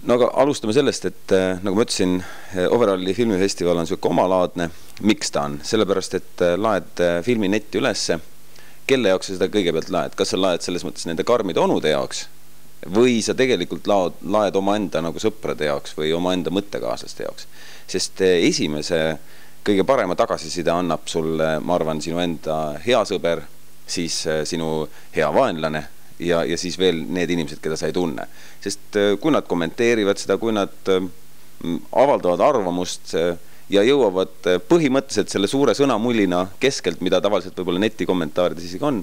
No aga alustame sellest, et nagu ma ütlesin, Overalli filmifestival on selline omalaadne. Miks ta on? Sellepärast, et laed filmi netti ülesse. Kelle jaoks sa seda kõigepealt laed? Kas sa laed selles mõttes nende karmide onude jaoks? Või sa tegelikult laed omaenda nagu sõprade jaoks või omaenda mõttekaaslaste jaoks? Sest esimese kõige parema tagasiside annab sulle, ma arvan, sinu enda hea sõber, siis sinu hea vaenlane ja siis veel need inimesed, keda sa ei tunne. Sest kui nad kommenteerivad seda, kui nad avaldavad arvamust ja jõuavad põhimõtteliselt selle suure sõnamullina keskelt, mida tavaliselt võib-olla netikommentaarides isegi on,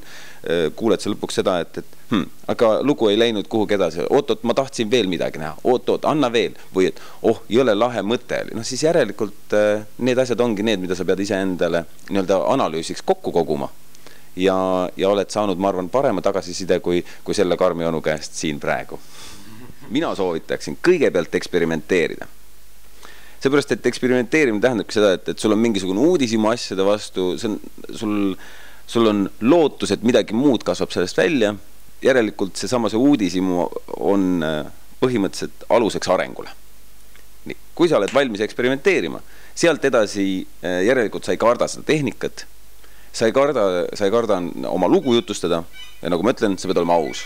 kuuled sa lõpuks seda, et aga lugu ei läinud kuhugi edasi. Oot, ma tahtsin veel midagi näha. Oot, anna veel. Või et, jõle lahe mõte. No siis järelikult need asjad ongi need, mida sa pead ise endale nii-öelda analüüsiks kokku koguma. Ja oled saanud, ma arvan, parema tagasiside kui selle karmi onu käest siin praegu. Mina soovitaksin kõigepealt eksperimenteerida. Seepärast, et eksperimenteerimine tähendabki seda, et sul on mingisugune uudisimu asjade vastu, sul on lootus, et midagi muud kasvab sellest välja. Järelikult see uudisimu on põhimõtteliselt aluseks arengule. Nii, kui sa oled valmis eksperimenteerima, sealt edasi järelikult sa ei karda seda tehnikat, sa ei karda oma lugu jutustada ja nagu ma ütlen, sa pead olema aus.